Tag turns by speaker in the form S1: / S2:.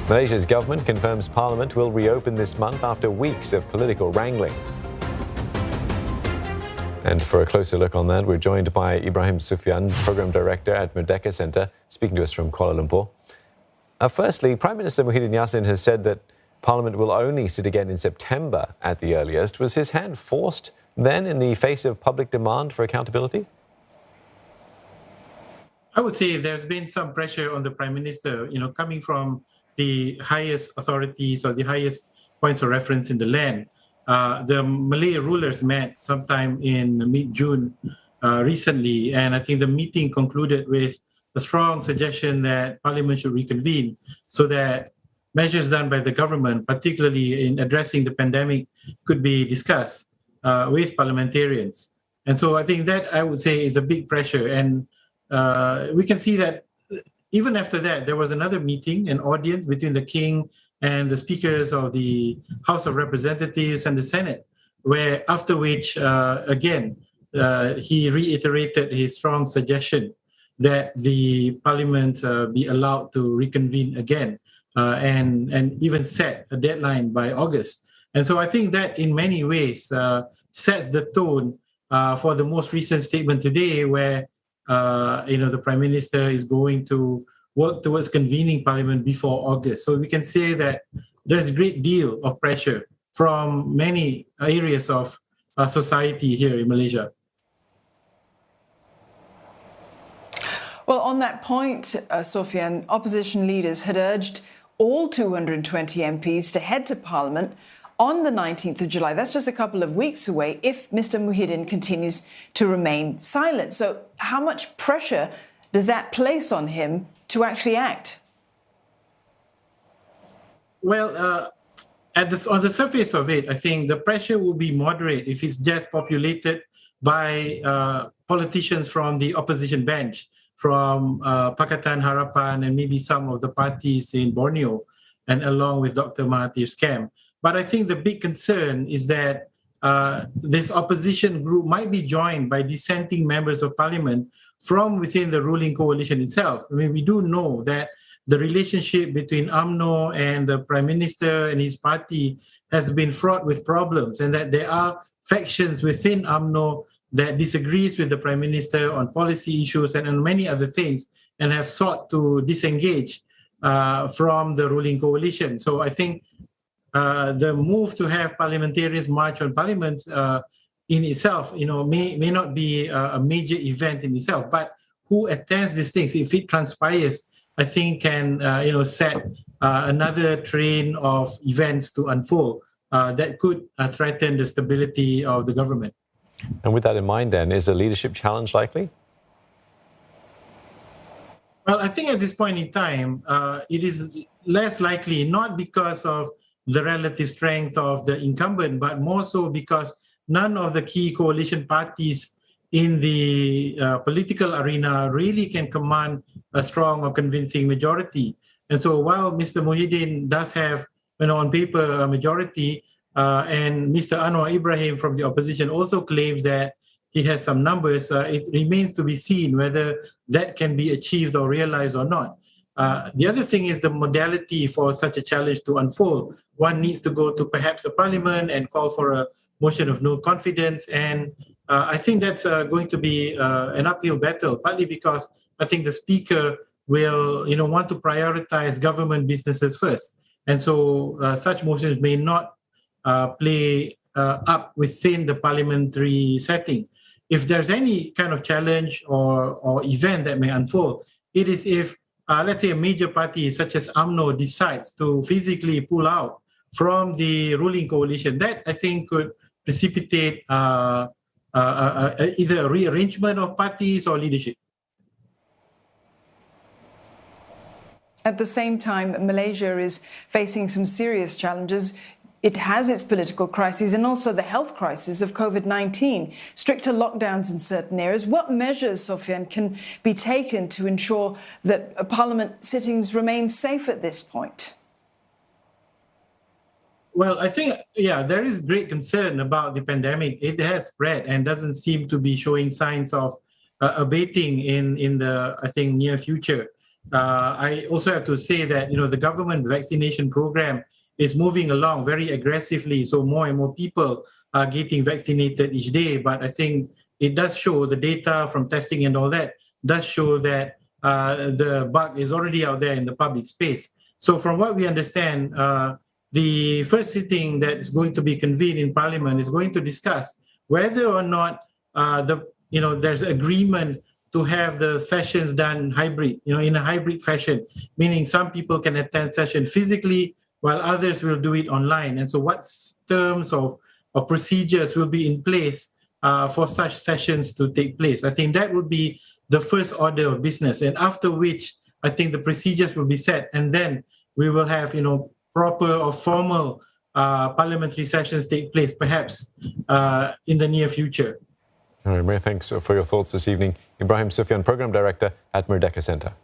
S1: Malaysia's government confirms Parliament will reopen this month after weeks of political wrangling. And for a closer look on that, we're joined by Ibrahim Suffian, Program Director at Merdeka Center, speaking to us from Kuala Lumpur. Firstly, Prime Minister Muhyiddin Yassin has said that Parliament will only sit again in September at the earliest. Was his hand forced then in the face of public demand for accountability?
S2: I would say there's been some pressure on the Prime Minister, coming from the highest authorities or the highest points of reference in the land. The Malay rulers met sometime in mid-June recently, and I think the meeting concluded with a strong suggestion that Parliament should reconvene so that measures done by the government, particularly in addressing the pandemic, could be discussed with parliamentarians. And so I think that, I would say, is a big pressure. And we can see that even after that, there was another meeting, an audience between the King and the speakers of the House of Representatives and the Senate, where after which, again, he reiterated his strong suggestion that the Parliament be allowed to reconvene again and even set a deadline by August. And so I think that in many ways sets the tone for the most recent statement today, where the Prime Minister is going to work towards convening Parliament before August. So we can say that there's a great deal of pressure from many areas of society here in Malaysia.
S3: Well, on that point, Suffian, opposition leaders had urged all 220 MPs to head to Parliament on the 19th of July. That's just a couple of weeks away if Mr. Muhyiddin continues to remain silent. So how much pressure does that place on him to actually act?
S2: Well, on the surface of it, I think the pressure will be moderate if it's just populated by politicians from the opposition bench, from Pakatan Harapan and maybe some of the parties in Borneo, and along with Dr. Mahathir's camp. But I think the big concern is that this opposition group might be joined by dissenting members of parliament from within the ruling coalition itself. I mean, we do know that the relationship between UMNO and the Prime Minister and his party has been fraught with problems, and that there are factions within UMNO that disagrees with the Prime Minister on policy issues and on many other things, and have sought to disengage from the ruling coalition. So I think the move to have parliamentarians march on Parliament in itself, may not be a major event in itself, but who attends these things, if it transpires, I think can set another train of events to unfold that could threaten the stability of the government.
S1: And with that in mind, then, is a leadership challenge likely?
S2: Well, I think at this point in time, it is less likely, not because of the relative strength of the incumbent, but more so because none of the key coalition parties in the political arena really can command a strong or convincing majority. And so while Mr. Muhyiddin does have, on paper, a majority, and Mr. Anwar Ibrahim from the opposition also claims that he has some numbers, it remains to be seen whether that can be achieved or realized or not. The other thing is the modality for such a challenge to unfold. One needs to go to perhaps the parliament and call for a motion of no confidence. And I think that's going to be an uphill battle, partly because I think the speaker will want to prioritize government businesses first. And so such motions may not play up within the parliamentary setting. If there's any kind of challenge or event that may unfold, it is if, let's say, a major party such as UMNO decides to physically pull out from the ruling coalition. That, I think, could precipitate either a rearrangement of parties or leadership.
S3: At the same time, Malaysia is facing some serious challenges. It has its political crises and also the health crisis of COVID-19, stricter lockdowns in certain areas. What measures, Suffian, can be taken to ensure that Parliament sittings remain safe at this point?
S2: Well, I think, there is great concern about the pandemic. It has spread and doesn't seem to be showing signs of abating in the, I think, near future. I also have to say that the government vaccination program is moving along very aggressively, so more and more people are getting vaccinated each day. But I think it does show, the data from testing and all that does show that the bug is already out there in the public space. So from what we understand, the first sitting that's going to be convened in Parliament is going to discuss whether or not there's agreement to have the sessions done hybrid, in a hybrid fashion, meaning some people can attend session physically while others will do it online. And so what terms or procedures will be in place for such sessions to take place? I think that would be the first order of business. And after which, I think the procedures will be set. And then we will have, proper or formal parliamentary sessions take place, perhaps in the near future.
S1: All right, many thanks for your thoughts this evening. Ibrahim Suffian, Program Director at Merdeka Center.